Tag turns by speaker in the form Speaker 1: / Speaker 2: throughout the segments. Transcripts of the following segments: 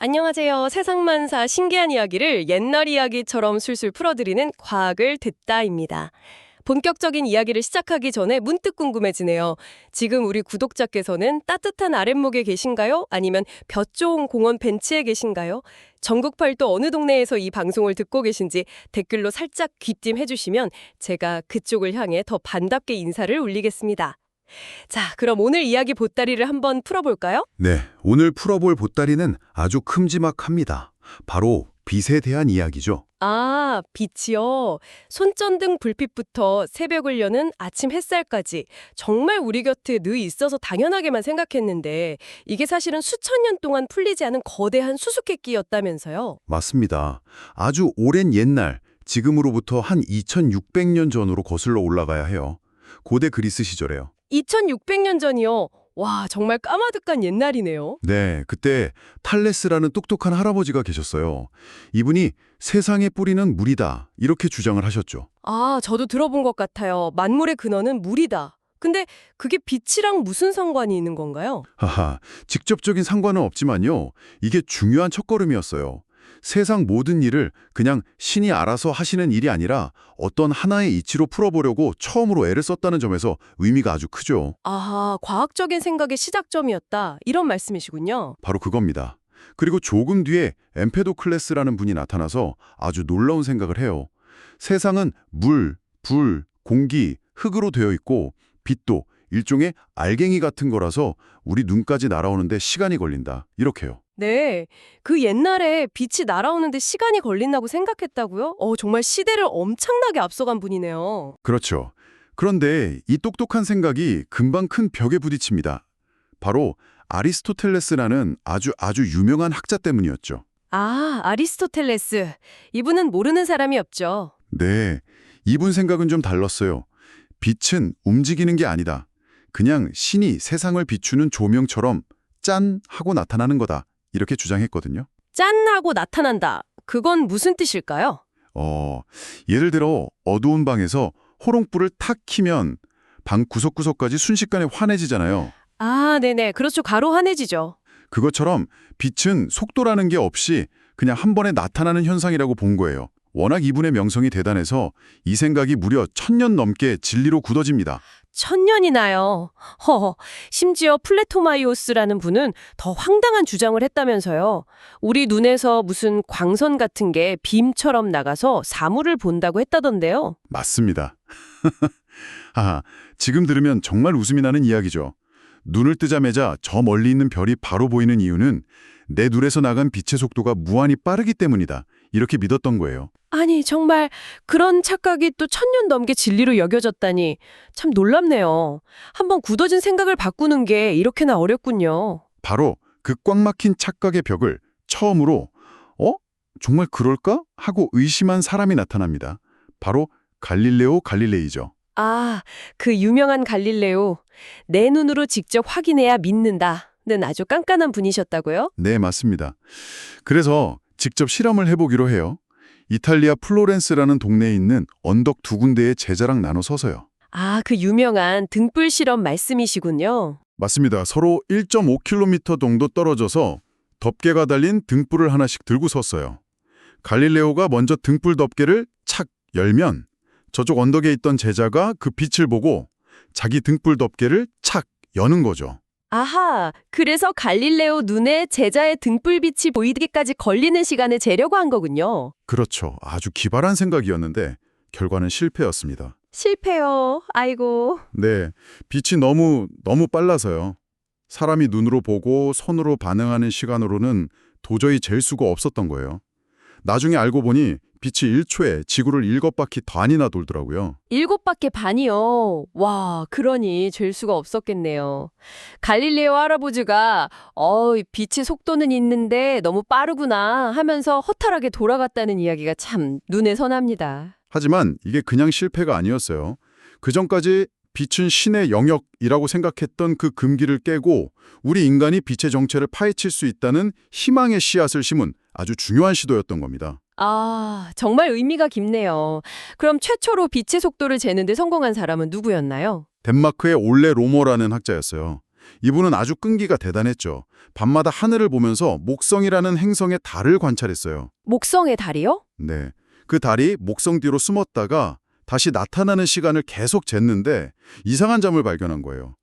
Speaker 1: 안녕하세요. 세상만사 신기한 이야기를 옛날 이야기처럼 술술 풀어드리는 과학을 듣다입니다. 본격적인 이야기를 시작하기 전에 문득 궁금해지네요. 지금 우리 구독자께서는 따뜻한 아랫목에 계신가요? 아니면 볕 좋은 공원 벤치에 계신가요? 전국 팔도 어느 동네에서 이 방송을 듣고 계신지 댓글로 살짝 귀띔해 주시면 제가 그쪽을 향해 더 반갑게 인사를 올리겠습니다. 자, 그럼 오늘 이야기 보따리를 한번 풀어볼까요?
Speaker 2: 네, 오늘 풀어볼 보따리는 아주 큼지막합니다. 바로 빛에 대한 이야기죠.
Speaker 1: 아, 빛이요. 손전등 불빛부터 새벽을 여는 아침 햇살까지 정말 우리 곁에 늘 있어서 당연하게만 생각했는데 이게 사실은 수천 년 동안 풀리지 않은 거대한 수수께끼였다면서요.
Speaker 2: 맞습니다. 아주 오랜 옛날, 지금으로부터 한 2600년 전으로 거슬러 올라가야 해요. 고대 그리스 시절에요.
Speaker 1: 2600년 전이요. 와, 정말 까마득한 옛날이네요.
Speaker 2: 네, 그때 탈레스라는 똑똑한 할아버지가 계셨어요. 이분이 세상의 뿌리는 물이다, 이렇게 주장을 하셨죠.
Speaker 1: 아, 저도 들어본 것 같아요. 만물의 근원은 물이다. 근데 그게 빛이랑 무슨 상관이 있는 건가요?
Speaker 2: 하하, 직접적인 상관은 없지만요. 이게 중요한 첫걸음이었어요. 세상 모든 일을 그냥 신이 알아서 하시는 일이 아니라 어떤 하나의 이치로 풀어보려고 처음으로 애를 썼다는 점에서 의미가 아주 크죠.
Speaker 1: 아하, 과학적인 생각의 시작점이었다. 이런 말씀이시군요.
Speaker 2: 바로 그겁니다. 그리고 조금 뒤에 엠페도클레스라는 분이 나타나서 아주 놀라운 생각을 해요. 세상은 물, 불, 공기, 흙으로 되어 있고 빛도 일종의 알갱이 같은 거라서 우리 눈까지 날아오는데 시간이 걸린다. 이렇게요.
Speaker 1: 네, 그 옛날에 빛이 날아오는데 시간이 걸린다고 생각했다고요? 정말 시대를 엄청나게 앞서간 분이네요.
Speaker 2: 그렇죠. 그런데 이 똑똑한 생각이 금방 큰 벽에 부딪힙니다. 바로 아리스토텔레스라는 아주 유명한 학자 때문이었죠.
Speaker 1: 아, 아리스토텔레스. 이분은 모르는 사람이 없죠.
Speaker 2: 네, 이분 생각은 좀 달랐어요. 빛은 움직이는 게 아니다. 그냥 신이 세상을 비추는 조명처럼 짠 하고 나타나는 거다. 이렇게 주장했거든요.
Speaker 1: 짠 하고 나타난다. 그건 무슨 뜻일까요?
Speaker 2: 예를 들어 어두운 방에서 호롱불을 탁 켜면 방 구석구석까지 순식간에 환해지잖아요.
Speaker 1: 아, 네네. 그렇죠. 가로 환해지죠.
Speaker 2: 그것처럼 빛은 속도라는 게 없이 그냥 한 번에 나타나는 현상이라고 본 거예요. 워낙 이분의 명성이 대단해서 이 생각이 무려 1000년 넘게 진리로 굳어집니다.
Speaker 1: 1000년이나요. 심지어 플레토마이오스라는 분은 더 황당한 주장을 했다면서요. 우리 눈에서 무슨 광선 같은 게 빔처럼 나가서 사물을 본다고 했다던데요.
Speaker 2: 맞습니다. 지금 들으면 정말 웃음이 나는 이야기죠. 눈을 뜨자마자 저 멀리 있는 별이 바로 보이는 이유는 내 눈에서 나간 빛의 속도가 무한히 빠르기 때문이다. 이렇게 믿었던 거예요.
Speaker 1: 아니, 정말 그런 착각이 또 1000년 넘게 진리로 여겨졌다니 참 놀랍네요. 한번 굳어진 생각을 바꾸는 게 이렇게나 어렵군요.
Speaker 2: 바로 그 꽉 막힌 착각의 벽을 처음으로 정말 그럴까? 하고 의심한 사람이 나타납니다. 바로 갈릴레오 갈릴레이죠.
Speaker 1: 아, 그 유명한 갈릴레오. 내 눈으로 직접 확인해야 믿는다는 아주 깐깐한 분이셨다고요?
Speaker 2: 네, 맞습니다. 그래서 직접 실험을 해보기로 해요. 이탈리아 플로렌스라는 동네에 있는 언덕 두 군데의 제자랑 나눠 서서요.
Speaker 1: 아, 그 유명한 등불 실험 말씀이시군요.
Speaker 2: 맞습니다. 서로 1.5km 정도 떨어져서 덮개가 달린 등불을 하나씩 들고 섰어요. 갈릴레오가 먼저 등불 덮개를 착 열면 저쪽 언덕에 있던 제자가 그 빛을 보고 자기 등불 덮개를 착 여는 거죠.
Speaker 1: 아하, 그래서 갈릴레오 눈에 제자의 등불빛이 보이기까지 걸리는 시간을 재려고 한 거군요.
Speaker 2: 그렇죠. 아주 기발한 생각이었는데 결과는 실패였습니다.
Speaker 1: 실패요. 아이고.
Speaker 2: 네, 빛이 너무 빨라서요. 사람이 눈으로 보고 손으로 반응하는 시간으로는 도저히 잴 수가 없었던 거예요. 나중에 알고 보니 빛이 1초에 지구를 7바퀴 더 아니나 돌더라고요.
Speaker 1: 7바퀴 반이요. 와, 그러니 잴 수가 없었겠네요. 갈릴레오 할아버지가 빛의 속도는 있는데 너무 빠르구나 하면서 허탈하게 돌아갔다는 이야기가 참 눈에 선합니다.
Speaker 2: 하지만 이게 그냥 실패가 아니었어요. 그전까지 빛은 신의 영역이라고 생각했던 그 금기를 깨고 우리 인간이 빛의 정체를 파헤칠 수 있다는 희망의 씨앗을 심은 아주 중요한 시도였던 겁니다.
Speaker 1: 아, 정말 의미가 깊네요. 그럼 최초로 빛의 속도를 재는 데 성공한 사람은 누구였나요?
Speaker 2: 덴마크의 올레 로머라는 학자였어요. 이분은 아주 끈기가 대단했죠. 밤마다 하늘을 보면서 목성이라는 행성의 달을 관찰했어요.
Speaker 1: 목성의 달이요?
Speaker 2: 네. 그 달이 목성 뒤로 숨었다가 다시 나타나는 시간을 계속 쟀는데 이상한 점을 발견한 거예요.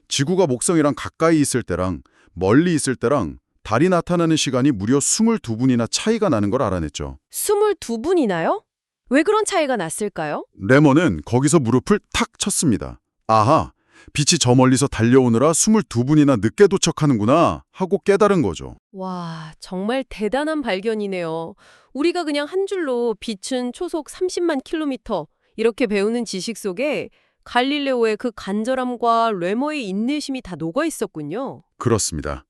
Speaker 2: 지구가 목성이랑 가까이 있을 때랑 멀리 있을 때랑 달이 나타나는 시간이 무려 22분이나 차이가 나는 걸 알아냈죠.
Speaker 1: 22분이나요? 왜 그런 차이가 났을까요?
Speaker 2: 레먼은 거기서 무릎을 탁 쳤습니다. 아하, 빛이 저 멀리서 달려오느라 22분이나 늦게 도착하는구나 하고 깨달은 거죠.
Speaker 1: 와, 정말 대단한 발견이네요. 우리가 그냥 한 줄로 빛은 초속 30만 킬로미터 이렇게 배우는 지식 속에 갈릴레오의 그 간절함과 레머의 인내심이 다 녹아 있었군요.
Speaker 2: 그렇습니다.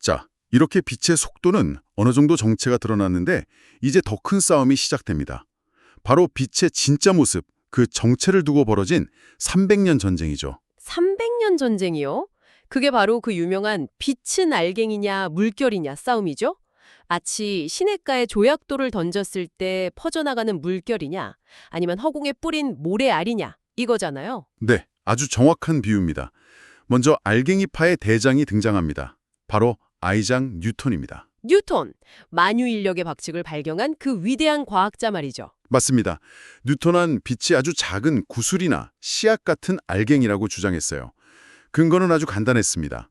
Speaker 2: 자, 이렇게 빛의 속도는 어느 정도 정체가 드러났는데 이제 더 큰 싸움이 시작됩니다. 바로 빛의 진짜 모습, 그 정체를 두고 벌어진 300년 전쟁이죠.
Speaker 1: 300년 전쟁이요? 그게 바로 그 유명한 빛은 알갱이냐 물결이냐 싸움이죠? 마치 시냇가에 조약돌을 던졌을 때 퍼져나가는 물결이냐 아니면 허공에 뿌린 모래알이냐 이거잖아요.
Speaker 2: 네, 아주 정확한 비유입니다. 먼저 알갱이파의 대장이 등장합니다. 바로 아이작 뉴턴입니다.
Speaker 1: 뉴턴, 만유인력의 법칙을 발견한 그 위대한 과학자 말이죠.
Speaker 2: 맞습니다. 뉴턴은 빛이 아주 작은 구슬이나 씨앗 같은 알갱이라고 주장했어요. 근거는 아주 간단했습니다.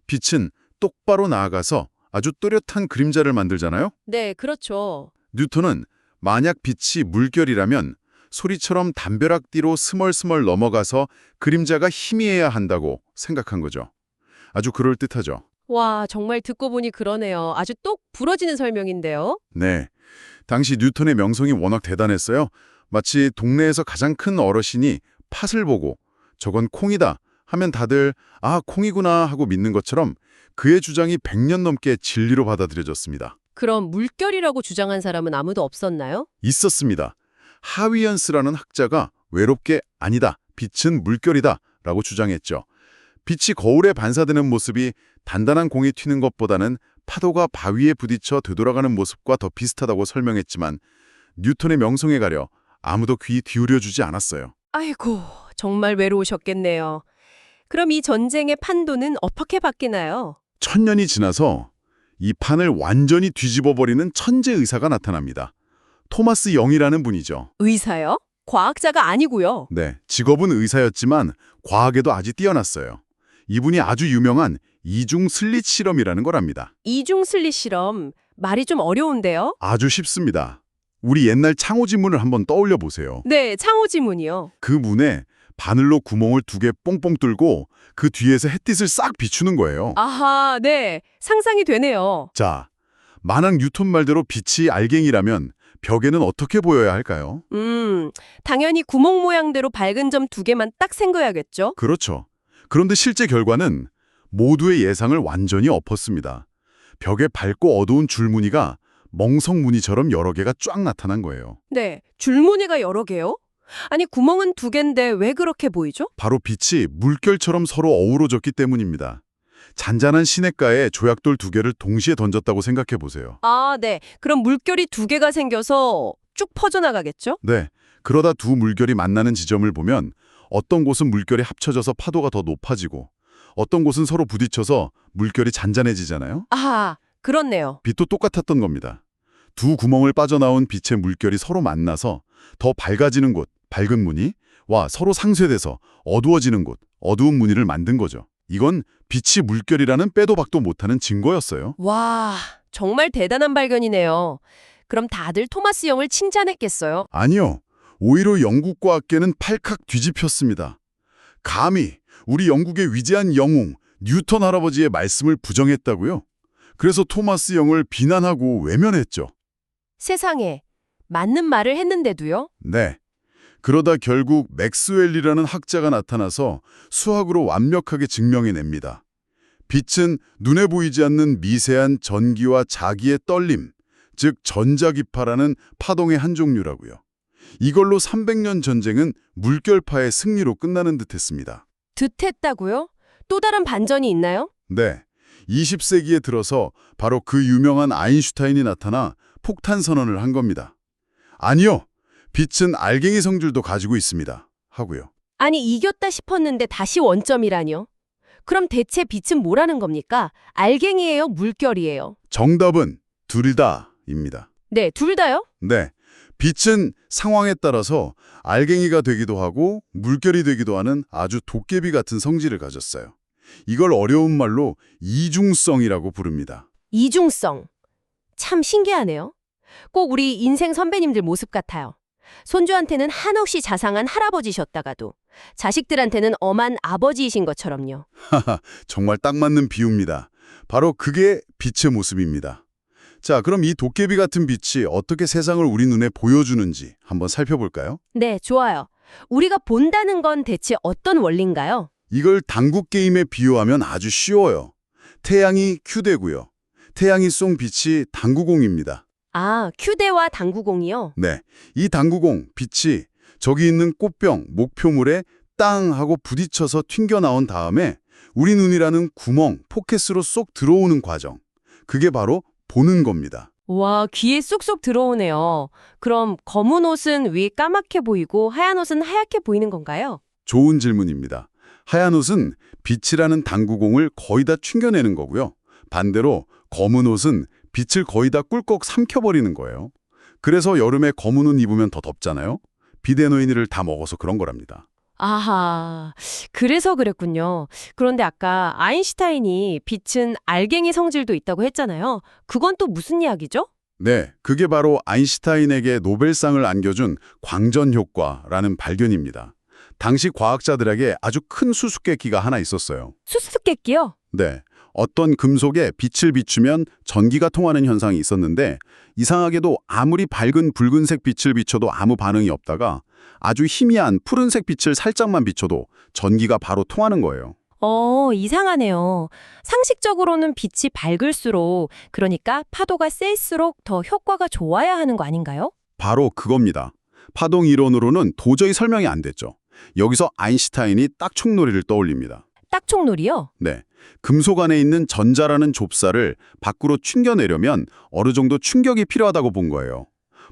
Speaker 2: 빛은 똑바로 나아가서 아주 또렷한 그림자를 만들잖아요?
Speaker 1: 네, 그렇죠.
Speaker 2: 뉴턴은 만약 빛이 물결이라면 소리처럼 담벼락 뒤로 스멀스멀 넘어가서 그림자가 희미해야 한다고 생각한 거죠. 아주 그럴듯하죠.
Speaker 1: 와, 정말 듣고 보니 그러네요. 아주 똑 부러지는 설명인데요.
Speaker 2: 네. 당시 뉴턴의 명성이 워낙 대단했어요. 마치 동네에서 가장 큰 어르신이 팥을 보고 저건 콩이다 하면 다들 아, 콩이구나 하고 믿는 것처럼 그의 주장이 100년 넘게 진리로 받아들여졌습니다.
Speaker 1: 그럼 물결이라고 주장한 사람은 아무도 없었나요?
Speaker 2: 있었습니다. 하위연스라는 학자가 외롭게 아니다, 빛은 물결이다 라고 주장했죠. 빛이 거울에 반사되는 모습이 단단한 공이 튀는 것보다는 파도가 바위에 부딪혀 되돌아가는 모습과 더 비슷하다고 설명했지만 뉴턴의 명성에 가려 아무도 귀 기울여주지 않았어요.
Speaker 1: 아이고, 정말 외로우셨겠네요. 그럼 이 전쟁의 판도는 어떻게 바뀌나요?
Speaker 2: 1000년이 지나서 이 판을 완전히 뒤집어버리는 천재 의사가 나타납니다. 토마스 영이라는 분이죠.
Speaker 1: 의사요? 과학자가 아니고요.
Speaker 2: 네, 직업은 의사였지만 과학에도 아주 뛰어났어요. 이분이 아주 유명한 이중 슬릿 실험이라는 걸 합니다.
Speaker 1: 이중 슬릿 실험, 말이 좀 어려운데요?
Speaker 2: 아주 쉽습니다. 우리 옛날 창호지문을 한번 떠올려 보세요.
Speaker 1: 네, 창호지문이요.
Speaker 2: 그 문에 바늘로 구멍을 2개 뽕뽕 뚫고 그 뒤에서 햇빛을 싹 비추는 거예요.
Speaker 1: 아하, 네, 상상이 되네요.
Speaker 2: 자, 만약 뉴턴 말대로 빛이 알갱이라면 벽에는 어떻게 보여야 할까요?
Speaker 1: 당연히 구멍 모양대로 밝은 점 2개만 딱 생겨야겠죠?
Speaker 2: 그렇죠. 그런데 실제 결과는 모두의 예상을 완전히 엎었습니다. 벽에 밝고 어두운 줄무늬가 멍석무늬처럼 여러 개가 쫙 나타난 거예요.
Speaker 1: 네, 줄무늬가 여러 개요? 아니, 구멍은 2개인데 왜 그렇게 보이죠?
Speaker 2: 바로 빛이 물결처럼 서로 어우러졌기 때문입니다. 잔잔한 시냇가에 조약돌 2개를 동시에 던졌다고 생각해 보세요.
Speaker 1: 아, 네. 그럼 물결이 2개가 생겨서 쭉 퍼져나가겠죠?
Speaker 2: 네, 그러다 두 물결이 만나는 지점을 보면 어떤 곳은 물결이 합쳐져서 파도가 더 높아지고 어떤 곳은 서로 부딪혀서 물결이 잔잔해지잖아요.
Speaker 1: 아하, 그렇네요.
Speaker 2: 빛도 똑같았던 겁니다. 두 구멍을 빠져나온 빛의 물결이 서로 만나서 더 밝아지는 곳, 밝은 무늬와 서로 상쇄돼서 어두워지는 곳, 어두운 무늬를 만든 거죠. 이건 빛이 물결이라는 빼도 박도 못하는 증거였어요.
Speaker 1: 와, 정말 대단한 발견이네요. 그럼 다들 토마스 영을 칭찬했겠어요?
Speaker 2: 아니요. 오히려 영국 과학계는 팔칵 뒤집혔습니다. 감히 우리 영국의 위대한 영웅 뉴턴 할아버지의 말씀을 부정했다고요? 그래서 토마스 영을 비난하고 외면했죠.
Speaker 1: 세상에, 맞는 말을 했는데도요?
Speaker 2: 네. 그러다 결국 맥스웰이라는 학자가 나타나서 수학으로 완벽하게 증명해냅니다. 빛은 눈에 보이지 않는 미세한 전기와 자기의 떨림, 즉 전자기파라는 파동의 한 종류라고요. 이걸로 300년 전쟁은 물결파의 승리로 끝나는 듯했습니다.
Speaker 1: 듯했다고요? 또 다른 반전이 있나요?
Speaker 2: 네, 20세기에 들어서 바로 그 유명한 아인슈타인이 나타나 폭탄 선언을 한 겁니다. 아니요, 빛은 알갱이 성질도 가지고 있습니다. 하고요.
Speaker 1: 아니, 이겼다 싶었는데 다시 원점이라뇨?
Speaker 3: 그럼 대체 빛은 뭐라는 겁니까? 알갱이예요? 물결이에요?
Speaker 2: 정답은 둘 다입니다.
Speaker 3: 네, 둘 다요?
Speaker 2: 네. 빛은 상황에 따라서 알갱이가 되기도 하고 물결이 되기도 하는 아주 도깨비 같은 성질을 가졌어요. 이걸 어려운 말로 이중성이라고 부릅니다.
Speaker 3: 이중성. 참 신기하네요. 꼭 우리 인생 선배님들 모습 같아요. 손주한테는 한없이 자상한 할아버지셨다가도 자식들한테는 엄한 아버지이신 것처럼요.
Speaker 2: 정말 딱 맞는 비유입니다. 바로 그게 빛의 모습입니다. 자, 그럼 이 도깨비 같은 빛이 어떻게 세상을 우리 눈에 보여주는지 한번 살펴볼까요?
Speaker 3: 네, 좋아요. 우리가 본다는 건 대체 어떤 원리인가요?
Speaker 2: 이걸 당구 게임에 비유하면 아주 쉬워요. 태양이 큐대고요. 태양이 쏜 빛이 당구공입니다.
Speaker 3: 아, 휴대와 당구공이요?
Speaker 2: 네, 이 당구공, 빛이 저기 있는 꽃병, 목표물에 땅 하고 부딪혀서 튕겨나온 다음에 우리 눈이라는 구멍, 포켓으로 쏙 들어오는 과정. 그게 바로 보는 겁니다.
Speaker 3: 와, 귀에 쏙쏙 들어오네요. 그럼 검은 옷은 위 까맣게 보이고 하얀 옷은 하얗게 보이는 건가요?
Speaker 2: 좋은 질문입니다. 하얀 옷은 빛이라는 당구공을 거의 다 튕겨내는 거고요. 반대로 검은 옷은 빛을 거의 다 꿀꺽 삼켜버리는 거예요. 그래서 여름에 검은 옷 입으면 더 덥잖아요. 비데노인을 다 먹어서 그런 거랍니다.
Speaker 3: 아하, 그래서 그랬군요. 그런데 아까 아인슈타인이 빛은 알갱이 성질도 있다고 했잖아요. 그건 또 무슨 이야기죠?
Speaker 2: 네, 그게 바로 아인슈타인에게 노벨상을 안겨준 광전 효과라는 발견입니다. 당시 과학자들에게 아주 큰 수수께끼가 하나 있었어요.
Speaker 3: 수수께끼요?
Speaker 2: 네, 어떤 금속에 빛을 비추면 전기가 통하는 현상이 있었는데 이상하게도 아무리 밝은 붉은색 빛을 비춰도 아무 반응이 없다가 아주 희미한 푸른색 빛을 살짝만 비춰도 전기가 바로 통하는 거예요.
Speaker 3: 이상하네요. 상식적으로는 빛이 밝을수록, 그러니까 파도가 셀수록 더 효과가 좋아야 하는 거 아닌가요?
Speaker 2: 바로 그겁니다. 파동 이론으로는 도저히 설명이 안 됐죠. 여기서 아인슈타인이 딱총놀이를 떠올립니다.
Speaker 3: 딱총놀이요?
Speaker 2: 네, 금속 안에 있는 전자라는 좁쌀을 밖으로 튕겨내려면 어느 정도 충격이 필요하다고 본 거예요.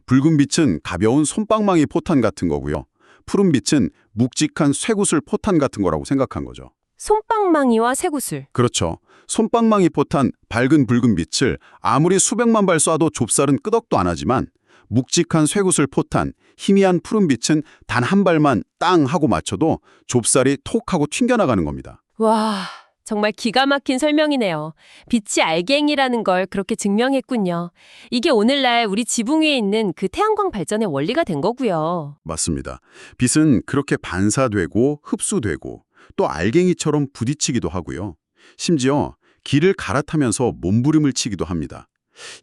Speaker 2: 붉은 빛은 가벼운 솜방망이 포탄 같은 거고요. 푸른 빛은 묵직한 쇠구슬 포탄 같은 거라고 생각한 거죠.
Speaker 3: 솜방망이와 쇠구슬.
Speaker 2: 그렇죠. 솜방망이 포탄, 밝은 붉은 빛을 아무리 수백만 발 쏴도 좁쌀은 끄덕도 안 하지만 묵직한 쇠구슬 포탄, 희미한 푸른 빛은 단 한 발만 땅 하고 맞춰도 좁쌀이 톡 하고 튕겨나가는 겁니다.
Speaker 3: 와, 정말 기가 막힌 설명이네요. 빛이 알갱이라는 걸 그렇게 증명했군요. 이게 오늘날 우리 지붕 위에 있는 그 태양광 발전의 원리가 된 거고요.
Speaker 2: 맞습니다. 빛은 그렇게 반사되고 흡수되고 또 알갱이처럼 부딪히기도 하고요. 심지어 길을 갈아타면서 몸부림을 치기도 합니다.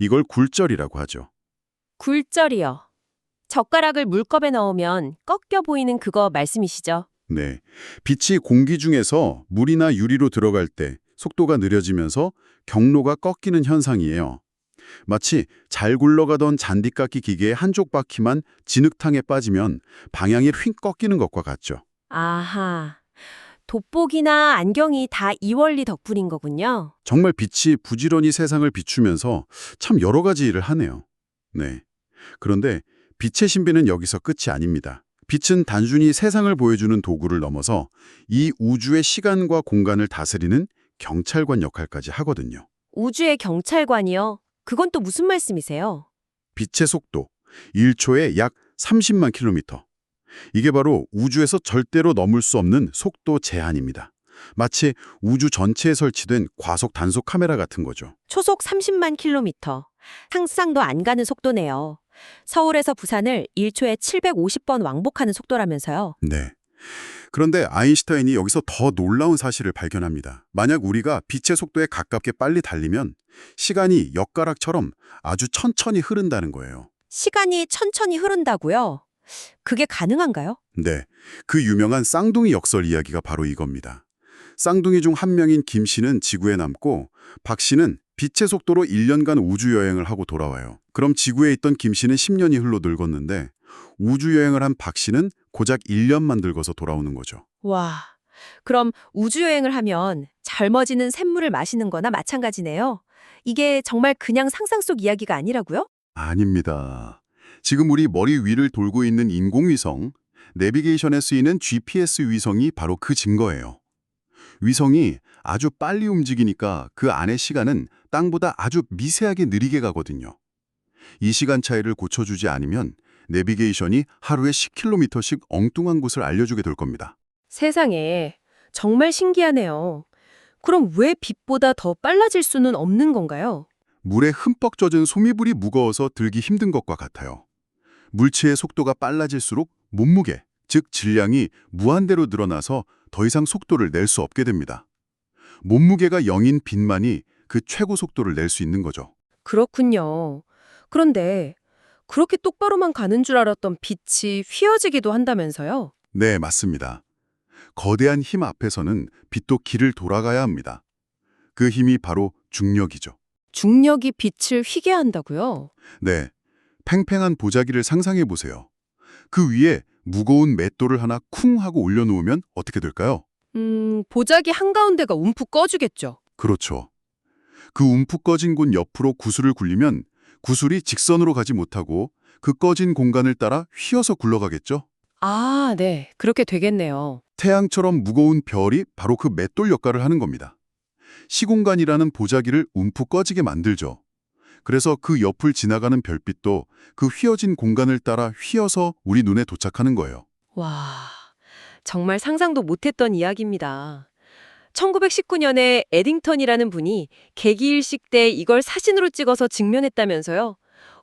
Speaker 2: 이걸 굴절이라고 하죠.
Speaker 3: 굴절이요. 젓가락을 물컵에 넣으면 꺾여 보이는 그거 말씀이시죠?
Speaker 2: 네, 빛이 공기 중에서 물이나 유리로 들어갈 때 속도가 느려지면서 경로가 꺾이는 현상이에요. 마치 잘 굴러가던 잔디깎기 기계의 한쪽 바퀴만 진흙탕에 빠지면 방향이 휙 꺾이는 것과 같죠.
Speaker 3: 아하. 돋보기나 안경이 다 이 원리 덕분인 거군요.
Speaker 2: 정말 빛이 부지런히 세상을 비추면서 참 여러 가지 일을 하네요. 네. 그런데 빛의 신비는 여기서 끝이 아닙니다. 빛은 단순히 세상을 보여주는 도구를 넘어서 이 우주의 시간과 공간을 다스리는 경찰관 역할까지 하거든요.
Speaker 3: 우주의 경찰관이요? 그건 또 무슨 말씀이세요?
Speaker 2: 빛의 속도, 1초에 약 30만 킬로미터. 이게 바로 우주에서 절대로 넘을 수 없는 속도 제한입니다. 마치 우주 전체에 설치된 과속 단속 카메라 같은 거죠.
Speaker 3: 초속 30만 킬로미터. 상상도 안 가는 속도네요. 서울에서 부산을 1초에 750번 왕복하는 속도라면서요.
Speaker 2: 네. 그런데 아인슈타인이 여기서 더 놀라운 사실을 발견합니다. 만약 우리가 빛의 속도에 가깝게 빨리 달리면 시간이 엿가락처럼 아주 천천히 흐른다는 거예요.
Speaker 3: 시간이 천천히 흐른다고요? 그게 가능한가요?
Speaker 2: 네. 그 유명한 쌍둥이 역설 이야기가 바로 이겁니다. 쌍둥이 중 한 명인 김 씨는 지구에 남고 박 씨는 빛의 속도로 1년간 우주여행을 하고 돌아와요. 그럼 지구에 있던 김 씨는 10년이 흘러 늙었는데 우주여행을 한 박 씨는 고작 1년만 늙어서 돌아오는 거죠.
Speaker 3: 와, 그럼 우주여행을 하면 젊어지는 샘물을 마시는 거나 마찬가지네요. 이게 정말 그냥 상상 속 이야기가 아니라고요?
Speaker 2: 아닙니다. 지금 우리 머리 위를 돌고 있는 인공위성, 내비게이션에 쓰이는 GPS 위성이 바로 그 증거예요. 위성이 아주 빨리 움직이니까 그 안의 시간은 땅보다 아주 미세하게 느리게 가거든요. 이 시간 차이를 고쳐주지 않으면 내비게이션이 하루에 10km씩 엉뚱한 곳을 알려주게 될 겁니다.
Speaker 1: 세상에, 정말 신기하네요. 그럼 왜 빛보다 더 빨라질 수는 없는 건가요?
Speaker 2: 물에 흠뻑 젖은 소미불이 무거워서 들기 힘든 것과 같아요. 물체의 속도가 빨라질수록 몸무게, 즉 질량이 무한대로 늘어나서 더 이상 속도를 낼 수 없게 됩니다. 몸무게가 0인 빛만이 그 최고 속도를 낼 수 있는 거죠.
Speaker 1: 그렇군요. 그런데 그렇게 똑바로만 가는 줄 알았던 빛이 휘어지기도 한다면서요?
Speaker 2: 네, 맞습니다. 거대한 힘 앞에서는 빛도 길을 돌아가야 합니다. 그 힘이 바로 중력이죠.
Speaker 1: 중력이 빛을 휘게 한다고요?
Speaker 2: 네, 팽팽한 보자기를 상상해 보세요. 그 위에 무거운 맷돌을 하나 쿵 하고 올려놓으면 어떻게 될까요?
Speaker 1: 보자기 한가운데가 움푹 꺼지겠죠.
Speaker 2: 그렇죠. 그 움푹 꺼진 곳 옆으로 구슬을 굴리면 구슬이 직선으로 가지 못하고 그 꺼진 공간을 따라 휘어서 굴러가겠죠?
Speaker 1: 아, 네. 그렇게 되겠네요.
Speaker 2: 태양처럼 무거운 별이 바로 그 맷돌 역할을 하는 겁니다. 시공간이라는 보자기를 움푹 꺼지게 만들죠. 그래서 그 옆을 지나가는 별빛도 그 휘어진 공간을 따라 휘어서 우리 눈에 도착하는 거예요.
Speaker 1: 와, 정말 상상도 못했던 이야기입니다. 1919년에 에딩턴이라는 분이 개기일식 때 이걸 사진으로 찍어서 증명했다면서요.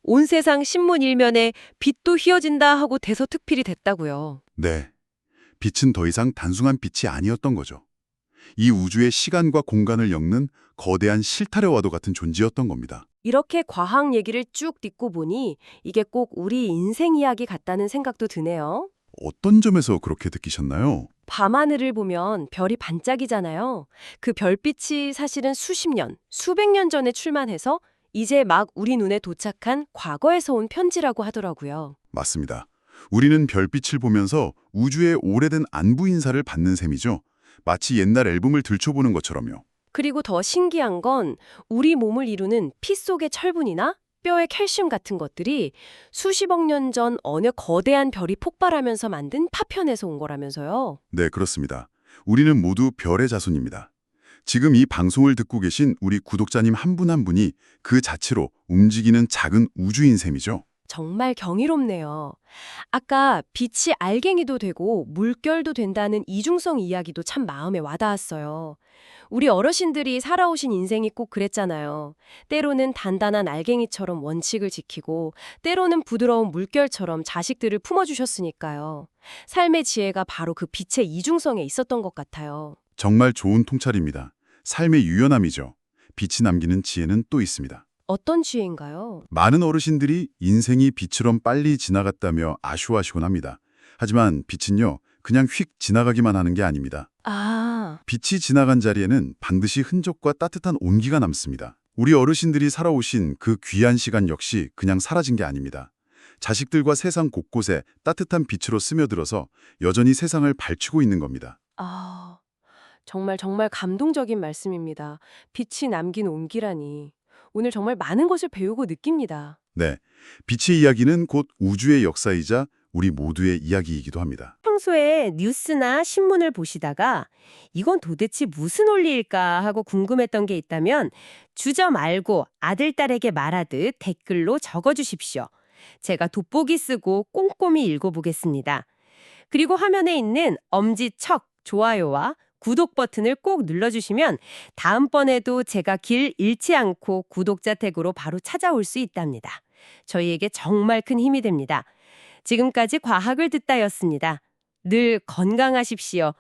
Speaker 1: 온 세상 신문 일면에 빛도 휘어진다 하고 대서특필이 됐다고요.
Speaker 2: 네, 빛은 더 이상 단순한 빛이 아니었던 거죠. 이 우주의 시간과 공간을 엮는 거대한 실타래와도 같은 존재였던 겁니다.
Speaker 1: 이렇게 과학 얘기를 쭉 듣고 보니 이게 꼭 우리 인생 이야기 같다는 생각도 드네요.
Speaker 2: 어떤 점에서 그렇게 느끼셨나요?
Speaker 1: 밤하늘을 보면 별이 반짝이잖아요. 그 별빛이 사실은 수십 년, 수백 년 전에 출만해서 이제 막 우리 눈에 도착한 과거에서 온 편지라고 하더라고요.
Speaker 2: 맞습니다. 우리는 별빛을 보면서 우주의 오래된 안부 인사를 받는 셈이죠. 마치 옛날 앨범을 들춰보는 것처럼요.
Speaker 1: 그리고 더 신기한 건 우리 몸을 이루는 피 속의 철분이나 뼈의 칼슘 같은 것들이 수십억 년 전 어느 거대한 별이 폭발하면서 만든 파편에서 온 거라면서요.
Speaker 2: 네, 그렇습니다. 우리는 모두 별의 자손입니다. 지금 이 방송을 듣고 계신 우리 구독자님 한 분 한 분이 그 자체로 움직이는 작은 우주인 셈이죠.
Speaker 1: 정말 경이롭네요. 아까 빛이 알갱이도 되고 물결도 된다는 이중성 이야기도 참 마음에 와닿았어요. 우리 어르신들이 살아오신 인생이 꼭 그랬잖아요. 때로는 단단한 알갱이처럼 원칙을 지키고 때로는 부드러운 물결처럼 자식들을 품어주셨으니까요. 삶의 지혜가 바로 그 빛의 이중성에 있었던 것 같아요.
Speaker 2: 정말 좋은 통찰입니다. 삶의 유연함이죠. 빛이 남기는 지혜는 또 있습니다.
Speaker 1: 어떤 지혜인가요?
Speaker 2: 많은 어르신들이 인생이 빛처럼 빨리 지나갔다며 아쉬워하시곤 합니다. 하지만 빛은요, 그냥 휙 지나가기만 하는 게 아닙니다.
Speaker 1: 아,
Speaker 2: 빛이 지나간 자리에는 반드시 흔적과 따뜻한 온기가 남습니다. 우리 어르신들이 살아오신 그 귀한 시간 역시 그냥 사라진 게 아닙니다. 자식들과 세상 곳곳에 따뜻한 빛으로 스며들어서 여전히 세상을 밝히고 있는 겁니다.
Speaker 1: 아, 정말 감동적인 말씀입니다. 빛이 남긴 온기라니. 오늘 정말 많은 것을 배우고 느낍니다.
Speaker 2: 네, 빛의 이야기는 곧 우주의 역사이자 우리 모두의 이야기이기도 합니다.
Speaker 3: 평소에 뉴스나 신문을 보시다가 이건 도대체 무슨 원리일까 하고 궁금했던 게 있다면 주저 말고 아들, 딸에게 말하듯 댓글로 적어주십시오. 제가 돋보기 쓰고 꼼꼼히 읽어보겠습니다. 그리고 화면에 있는 엄지척, 좋아요와 구독 버튼을 꼭 눌러주시면 다음번에도 제가 길 잃지 않고 구독자 태그로 바로 찾아올 수 있답니다. 저희에게 정말 큰 힘이 됩니다. 지금까지 과학을 듣다였습니다. 늘 건강하십시오.